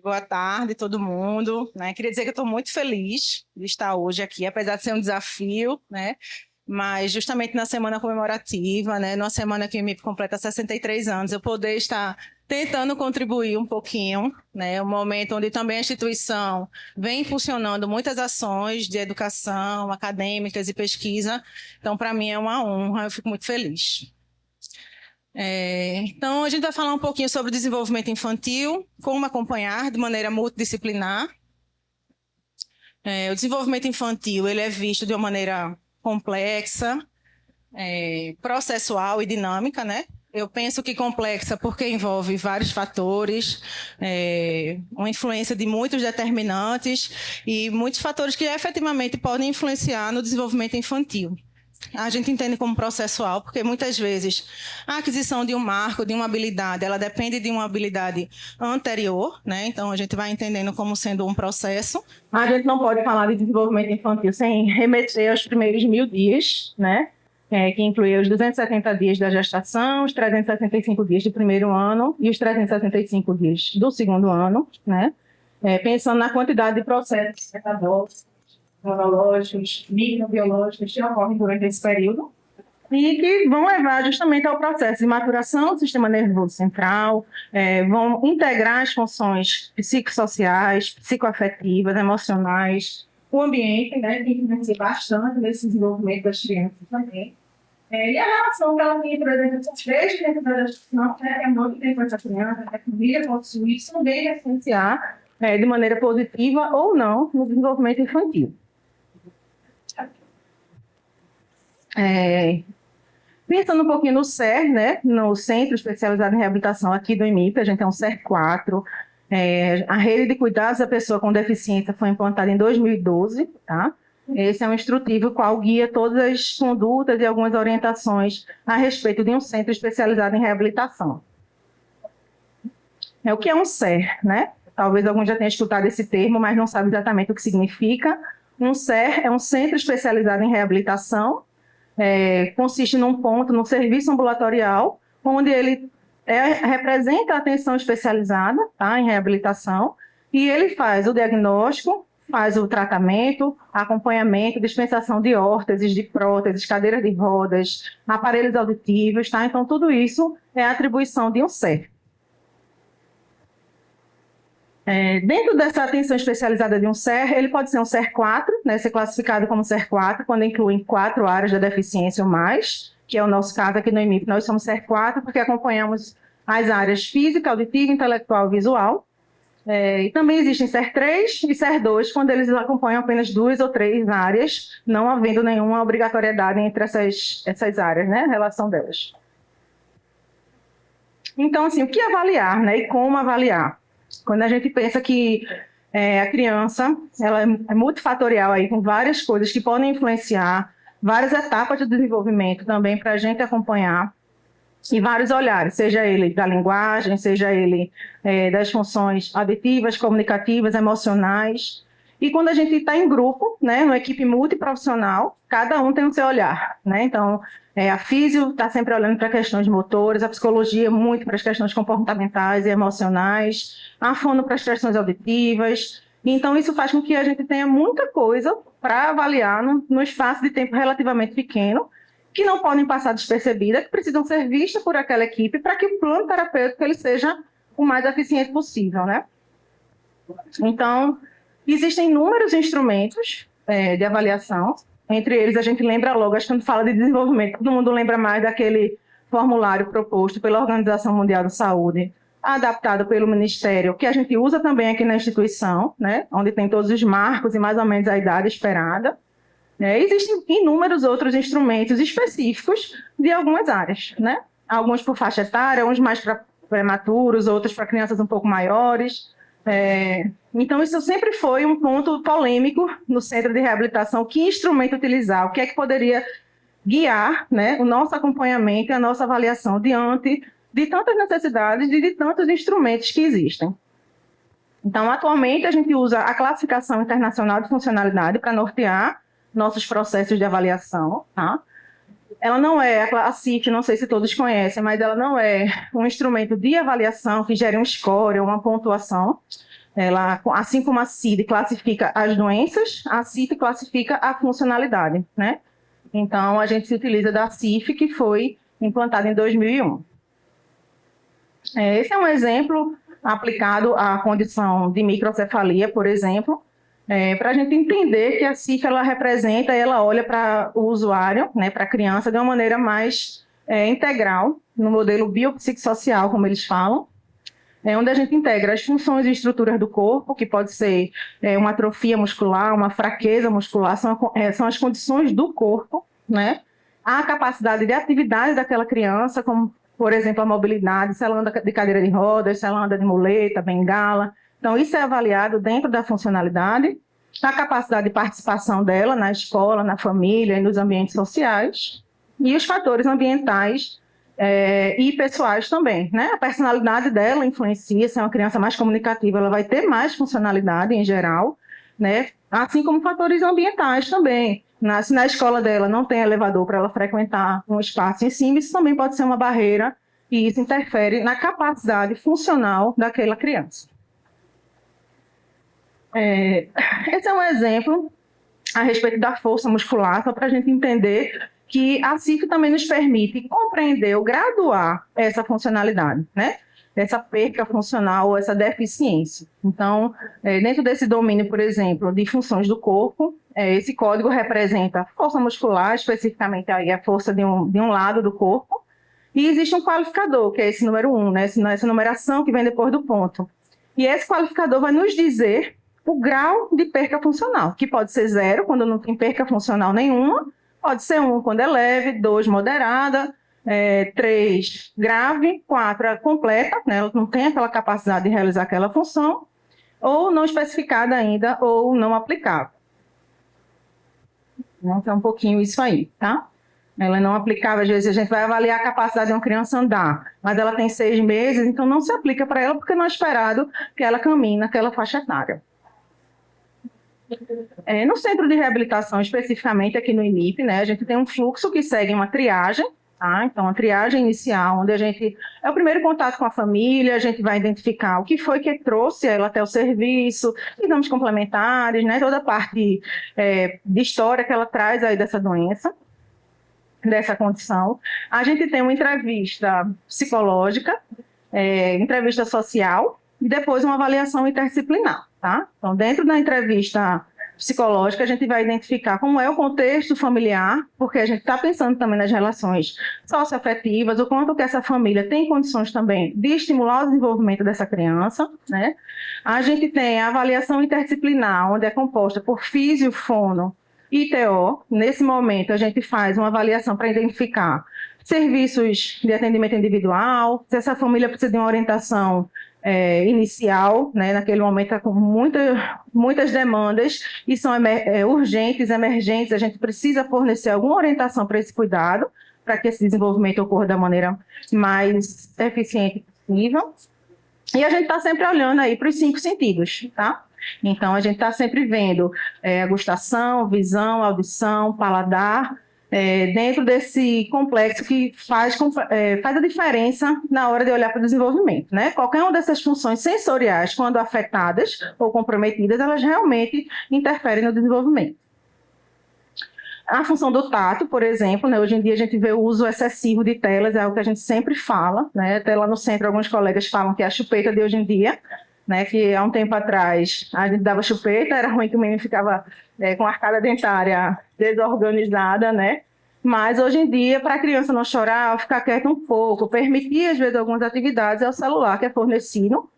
Boa tarde, todo mundo, né? Queria dizer que eu estou muito feliz de estar hoje aqui, apesar de ser um desafio, né? Mas justamente na semana comemorativa, né? Numa semana que o IMIP completa 63 anos, eu poder estar tentando contribuir um pouquinho, né? Um momento onde também a instituição vem impulsionando muitas ações de educação, acadêmicas e pesquisa. Então, para mim é uma honra, eu fico muito feliz. Então, a gente vai falar um pouquinho sobre o desenvolvimento infantil, como acompanhar de maneira multidisciplinar. O desenvolvimento infantil ele é visto de uma maneira complexa, processual e dinâmica, né? Eu penso que complexa porque envolve vários fatores, uma influência de muitos determinantes e muitos fatores que efetivamente podem influenciar no desenvolvimento infantil. A gente entende como processual, porque muitas vezes a aquisição de um marco, de uma habilidade, ela depende de uma habilidade anterior, né? Então a gente vai entendendo como sendo um processo. A gente não pode falar de desenvolvimento infantil sem remeter aos primeiros 1000 dias, né? Que inclui os 270 dias da gestação, os 365 dias do primeiro ano e os 365 dias do segundo ano, né? Pensando na quantidade de processos metabólicos, neurológicos, microbiológicos que ocorrem durante esse período e que vão levar justamente ao processo de maturação do sistema nervoso central, vão integrar as funções psicossociais, psicoafetivas, emocionais, o ambiente, né, que influencia bastante nesse desenvolvimento das crianças também. E a relação que ela tem, por exemplo, desde dentro da gestação, né, é muito tempo essa criança, a família possui, isso também vai influenciar de maneira positiva ou não no desenvolvimento infantil. Pensando um pouquinho no CER, né, no Centro Especializado em Reabilitação aqui do IMIP, a gente tem um CER 4. A rede de cuidados da pessoa com deficiência foi implantada em 2012, tá? Esse é um instrutivo qual guia todas as condutas e algumas orientações a respeito de um centro especializado em reabilitação. O que é um CER, né? Talvez alguns já tenham escutado esse termo, mas não sabem exatamente o que significa. Um CER é um Centro Especializado em Reabilitação, consiste num serviço ambulatorial, onde ele representa a atenção especializada, tá, em reabilitação, e ele faz o diagnóstico, faz o tratamento, acompanhamento, dispensação de órteses, de próteses, cadeiras de rodas, aparelhos auditivos, tá? Então, tudo isso é atribuição de um CER. Dentro dessa atenção especializada de um CER, ele pode ser um CER 4, né, ser classificado como CER 4, quando inclui 4 áreas da deficiência ou mais, que é o nosso caso aqui no IMIP. Nós somos CER 4 porque acompanhamos as áreas física, auditiva, intelectual e visual. E também existem CER 3 e CER 2, quando eles acompanham apenas 2 ou 3 áreas, não havendo nenhuma obrigatoriedade entre essas áreas, né, a relação delas. Então, assim, o que avaliar, né, e como avaliar? Quando a gente pensa que a criança ela é multifatorial, aí, com várias coisas que podem influenciar, várias etapas de desenvolvimento também para a gente acompanhar, e vários olhares, seja ele da linguagem, seja ele das funções auditivas, comunicativas, emocionais. E quando a gente está em grupo, né, numa equipe multiprofissional, cada um tem o seu olhar, né? Então, a físio está sempre olhando para questões motoras, a psicologia muito para as questões comportamentais e emocionais, a fono para as questões auditivas. Então, isso faz com que a gente tenha muita coisa para avaliar no espaço de tempo relativamente pequeno, que não podem passar despercebidas, que precisam ser vistas por aquela equipe para que o plano terapêutico ele seja o mais eficiente possível, né? Então, existem inúmeros instrumentos de avaliação. Entre eles, a gente lembra logo, acho que quando fala de desenvolvimento, todo mundo lembra mais daquele formulário proposto pela Organização Mundial da Saúde, adaptado pelo Ministério, que a gente usa também aqui na instituição, né, onde tem todos os marcos e mais ou menos a idade esperada. Existem inúmeros outros instrumentos específicos de algumas áreas, né? Alguns por faixa etária, uns mais para prematuros, outros para crianças um pouco maiores. Então, isso sempre foi um ponto polêmico no centro de reabilitação. Que instrumento utilizar? O que é que poderia guiar, né, o nosso acompanhamento e a nossa avaliação diante de tantas necessidades e de tantos instrumentos que existem? Então, atualmente, a gente usa a Classificação Internacional de Funcionalidade para nortear nossos processos de avaliação, tá? Ela não é, a CIF, não sei se todos conhecem, mas ela não é um instrumento de avaliação que gere um score ou uma pontuação. ela, assim como a CID classifica as doenças, a CIF classifica a funcionalidade, né? Então, a gente se utiliza da CIF, que foi implantada em 2001. Esse é um exemplo aplicado à condição de microcefalia, por exemplo, para a gente entender que a CIF ela representa, ela olha para o usuário, né, para a criança, de uma maneira mais integral, no modelo biopsicossocial, como eles falam, onde a gente integra as funções e estruturas do corpo, que pode ser uma atrofia muscular, uma fraqueza muscular, são as condições do corpo, né? A capacidade de atividade daquela criança, como, por exemplo, a mobilidade, se ela anda de cadeira de rodas, se ela anda de muleta, bengala. Então, isso é avaliado dentro da funcionalidade. A capacidade de participação dela na escola, na família e nos ambientes sociais. E os fatores ambientais e pessoais também, né? A personalidade dela influencia, se é uma criança mais comunicativa, ela vai ter mais funcionalidade em geral, né? Assim como fatores ambientais também. Se na escola dela não tem elevador para ela frequentar um espaço em cima, isso também pode ser uma barreira e isso interfere na capacidade funcional daquela criança. Esse é um exemplo a respeito da força muscular, só para a gente entender que a CIF também nos permite compreender ou graduar essa funcionalidade, né? Essa perca funcional ou essa deficiência. Então, dentro desse domínio, por exemplo, de funções do corpo, esse código representa a força muscular, especificamente aí a força de um lado do corpo, e existe um qualificador, que é esse número 1, né? Essa numeração que vem depois do ponto. E esse qualificador vai nos dizer o grau de perca funcional, que pode ser 0, quando não tem perca funcional nenhuma, pode ser 1 quando é leve, 2 moderada, 3 grave, 4 completa, né? Ela não tem aquela capacidade de realizar aquela função, ou não especificada ainda, ou não aplicável. Então, é um pouquinho isso aí, tá? Ela é não aplicável, às vezes a gente vai avaliar a capacidade de uma criança andar, mas ela tem 6 meses, então não se aplica para ela, porque não é esperado que ela caminhe naquela faixa etária. No centro de reabilitação, especificamente aqui no INIP, né, a gente tem um fluxo que segue uma triagem, tá? Então, a triagem inicial, onde a gente é o primeiro contato com a família, a gente vai identificar o que foi que trouxe ela até o serviço, exames complementares, né, toda a parte de história que ela traz aí dessa doença, dessa condição. A gente tem uma entrevista psicológica, entrevista social, e depois uma avaliação interdisciplinar, tá? Então, dentro da entrevista psicológica, a gente vai identificar como é o contexto familiar, porque a gente está pensando também nas relações socioafetivas, o quanto que essa família tem condições também de estimular o desenvolvimento dessa criança, né? A gente tem a avaliação interdisciplinar, onde é composta por físio, fono e TO. Nesse momento, a gente faz uma avaliação para identificar serviços de atendimento individual, se essa família precisa de uma orientação inicial, né? Naquele momento está com muitas demandas e são urgentes, emergentes, a gente precisa fornecer alguma orientação para esse cuidado, para que esse desenvolvimento ocorra da maneira mais eficiente possível. E a gente está sempre olhando aí para os 5 sentidos, tá? Então, a gente está sempre vendo gustação, visão, audição, paladar, dentro desse complexo que faz a diferença na hora de olhar para o desenvolvimento, né? Qualquer uma dessas funções sensoriais, quando afetadas ou comprometidas, elas realmente interferem no desenvolvimento. A função do tato, por exemplo, né? Hoje em dia a gente vê o uso excessivo de telas, é algo que a gente sempre fala, né? Até lá no centro alguns colegas falam que é a chupeta de hoje em dia, né, que há um tempo atrás a gente dava chupeta, era ruim que o menino ficava com a arcada dentária desorganizada, né? Mas hoje em dia, para a criança não chorar, ficar quieta um pouco, permitir às vezes algumas atividades, é o celular que é fornecido.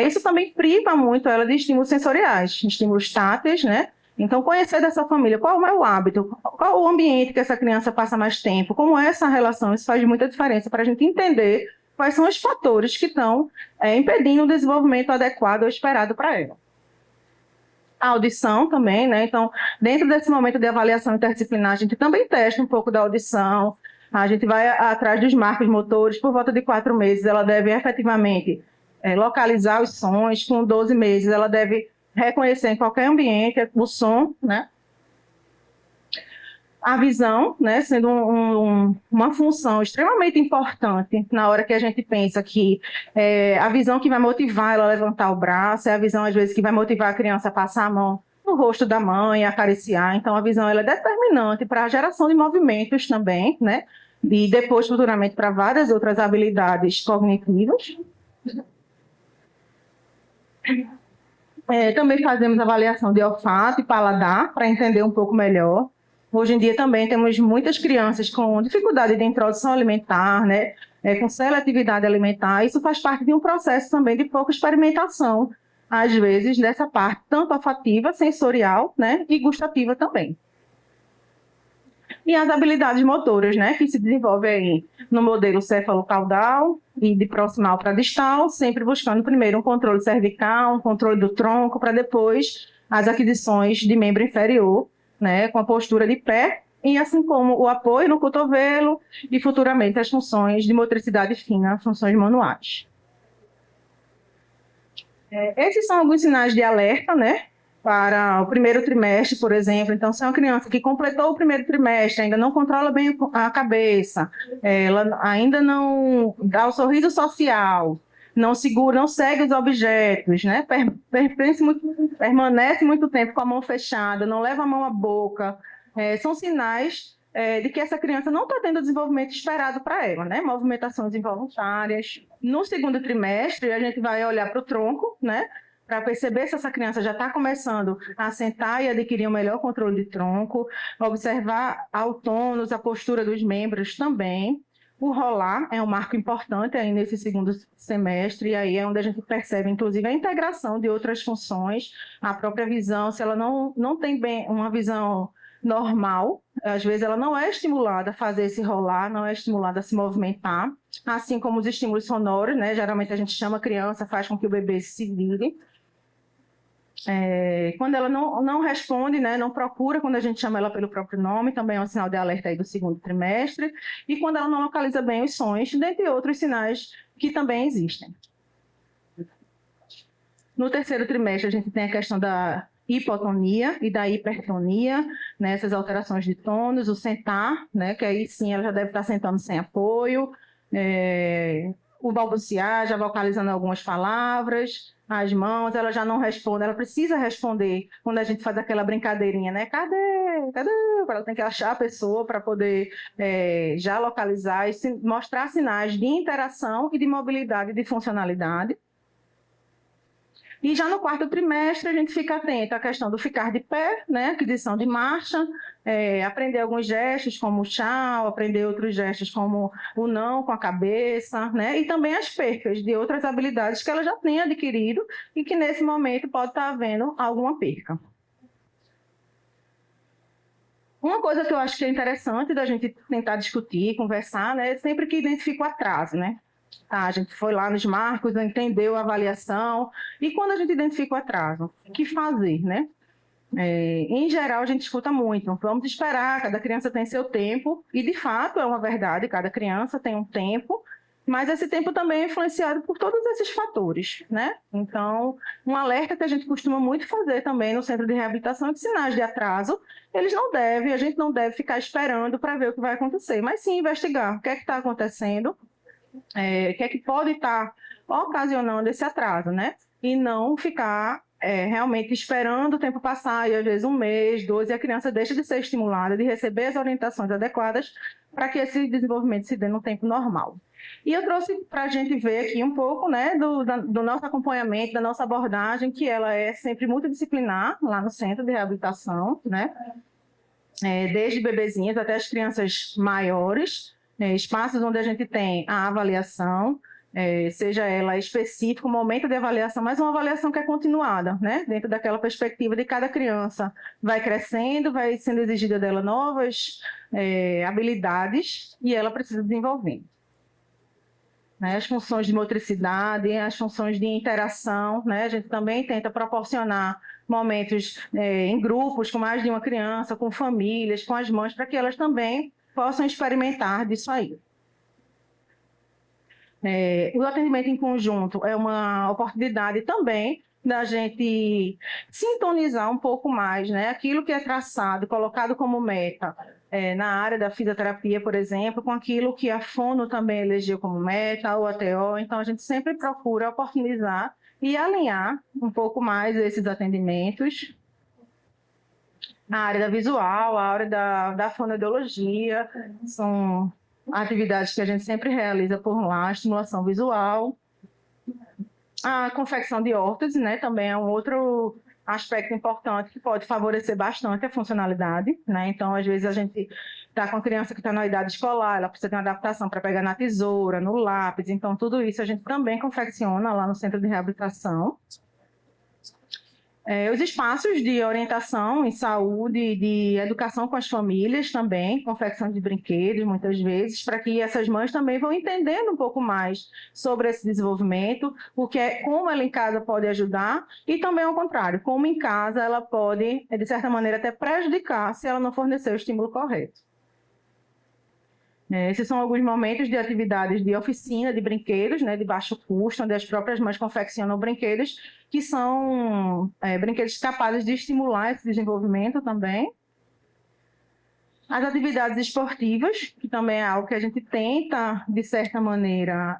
Isso também priva muito ela de estímulos sensoriais, estímulos táteis, né? Então, conhecer dessa família, qual é o hábito, qual o ambiente que essa criança passa mais tempo, como é essa relação, isso faz muita diferença para a gente entender quais são os fatores que estão impedindo o desenvolvimento adequado ou esperado para ela. A audição também, né? Então, dentro desse momento de avaliação interdisciplinar, a gente também testa um pouco da audição, a gente vai atrás dos marcos motores, por volta de 4 meses ela deve efetivamente localizar os sons, com 12 meses ela deve reconhecer em qualquer ambiente o som, né? A visão, né, sendo uma função extremamente importante na hora que a gente pensa que a visão que vai motivar ela a levantar o braço, é a visão, às vezes, que vai motivar a criança a passar a mão no rosto da mãe, acariciar. Então, a visão ela é determinante para a geração de movimentos também, né, e depois, futuramente, para várias outras habilidades cognitivas. Também fazemos avaliação de olfato e paladar para entender um pouco melhor. Hoje em dia também temos muitas crianças com dificuldade de introdução alimentar, né, com seletividade alimentar. Isso faz parte de um processo também de pouca experimentação, às vezes, dessa parte, tanto olfativa, sensorial, né, e gustativa também. E as habilidades motoras, né, que se desenvolvem aí no modelo céfalo-caudal e de proximal para distal, sempre buscando primeiro um controle cervical, um controle do tronco, para depois as aquisições de membro inferior, né, com a postura de pé, e assim como o apoio no cotovelo e futuramente as funções de motricidade fina, funções manuais. Esses são alguns sinais de alerta, né, para o primeiro trimestre, por exemplo. Então, se é uma criança que completou o primeiro trimestre, ainda não controla bem a cabeça, ela ainda não dá o sorriso social, não segura, não segue os objetos, né? Permanece muito tempo com a mão fechada, não leva a mão à boca, são sinais de que essa criança não está tendo o desenvolvimento esperado para ela, né? Movimentações involuntárias. No segundo trimestre, a gente vai olhar para o tronco, né, para perceber se essa criança já está começando a sentar e adquirir um melhor controle de tronco, observar ao tônus, a postura dos membros também. O rolar é um marco importante aí nesse segundo semestre, e aí é onde a gente percebe, inclusive, a integração de outras funções, a própria visão, se ela não tem bem uma visão normal, às vezes ela não é estimulada a fazer esse rolar, não é estimulada a se movimentar, assim como os estímulos sonoros, né? Geralmente a gente chama a criança, faz com que o bebê se vire. Quando ela não responde, né, não procura, quando a gente chama ela pelo próprio nome, também é um sinal de alerta aí do segundo trimestre, e quando ela não localiza bem os sons, dentre outros sinais que também existem. No terceiro trimestre, a gente tem a questão da hipotonia e da hipertonia, né, essas alterações de tônus, o sentar, né, que aí sim ela já deve estar sentando sem apoio, o balbuciar, já vocalizando algumas palavras, as mãos, ela já não responde, ela precisa responder quando a gente faz aquela brincadeirinha, né? Cadê? Cadê? Ela tem que achar a pessoa para poder já localizar e mostrar sinais de interação e de mobilidade e de funcionalidade. E já no quarto trimestre, a gente fica atento à questão do ficar de pé, né, aquisição de marcha, aprender alguns gestos como o tchau, aprender outros gestos como o não com a cabeça, né, e também as percas de outras habilidades que ela já tem adquirido e que nesse momento pode estar havendo alguma perca. Uma coisa que eu acho que é interessante da gente tentar discutir, conversar, né, é sempre que identifica o atraso, né? Tá, a gente foi lá nos marcos, entendeu a avaliação, e quando a gente identifica o atraso, o que fazer, né? Em geral, a gente escuta muito, vamos esperar, cada criança tem seu tempo, e de fato é uma verdade, cada criança tem um tempo, mas esse tempo também é influenciado por todos esses fatores, né? Então, um alerta que a gente costuma muito fazer também no centro de reabilitação é que sinais de atraso, a gente não deve ficar esperando para ver o que vai acontecer, mas sim investigar o que é que está acontecendo, o que é que pode estar ocasionando esse atraso, né? E não ficar realmente esperando o tempo passar, e às vezes 1 mês, 2, e a criança deixa de ser estimulada, de receber as orientações adequadas para que esse desenvolvimento se dê no tempo normal. E eu trouxe para a gente ver aqui um pouco, né, do nosso acompanhamento, da nossa abordagem, que ela é sempre multidisciplinar lá no centro de reabilitação, né? Desde bebezinhas até as crianças maiores, espaços onde a gente tem a avaliação, seja ela específica, um momento de avaliação, mas uma avaliação que é continuada, né? Dentro daquela perspectiva de cada criança vai crescendo, vai sendo exigida dela novas habilidades e ela precisa desenvolver. As funções de motricidade, as funções de interação, né? A gente também tenta proporcionar momentos em grupos com mais de uma criança, com famílias, com as mães, para que elas também possam experimentar disso aí. O atendimento em conjunto é uma oportunidade também da gente sintonizar um pouco mais, né? Aquilo que é traçado, colocado como meta na área da fisioterapia, por exemplo, com aquilo que a Fono também elegeu como meta, ou a TO. Então, a gente sempre procura oportunizar e alinhar um pouco mais esses atendimentos. A área da visual, a área da fonoaudiologia, são atividades que a gente sempre realiza por lá, estimulação visual. A confecção de órtese, né, também é um outro aspecto importante que pode favorecer bastante a funcionalidade, né? Então, às vezes a gente está com a criança que está na idade escolar, ela precisa de uma adaptação para pegar na tesoura, no lápis, então tudo isso a gente também confecciona lá no centro de reabilitação. Os espaços de orientação em saúde, de educação com as famílias também, confecção de brinquedos, muitas vezes, para que essas mães também vão entendendo um pouco mais sobre esse desenvolvimento, como ela em casa pode ajudar, e também ao contrário, como em casa ela pode, de certa maneira, até prejudicar se ela não fornecer o estímulo correto. Esses são alguns momentos de atividades de oficina de brinquedos, né, de baixo custo, onde as próprias mães confeccionam brinquedos que são brinquedos capazes de estimular esse desenvolvimento também. As atividades esportivas, que também é algo que a gente tenta, de certa maneira,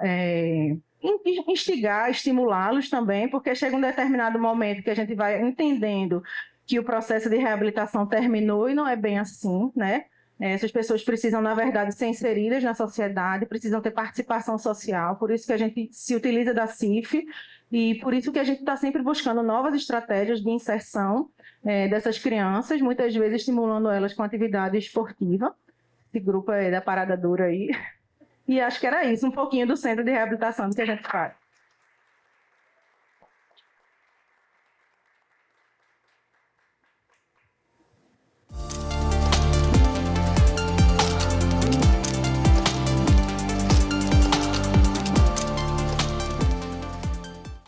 instigar, estimulá-los também, porque chega um determinado momento que a gente vai entendendo que o processo de reabilitação terminou e não é bem assim, né? Essas pessoas precisam, na verdade, ser inseridas na sociedade, precisam ter participação social, por isso que a gente se utiliza da CIF e por isso que a gente está sempre buscando novas estratégias de inserção dessas crianças, muitas vezes estimulando elas com atividade esportiva. Esse grupo da Parada Dura aí. E acho que era isso, um pouquinho do centro de reabilitação que a gente faz.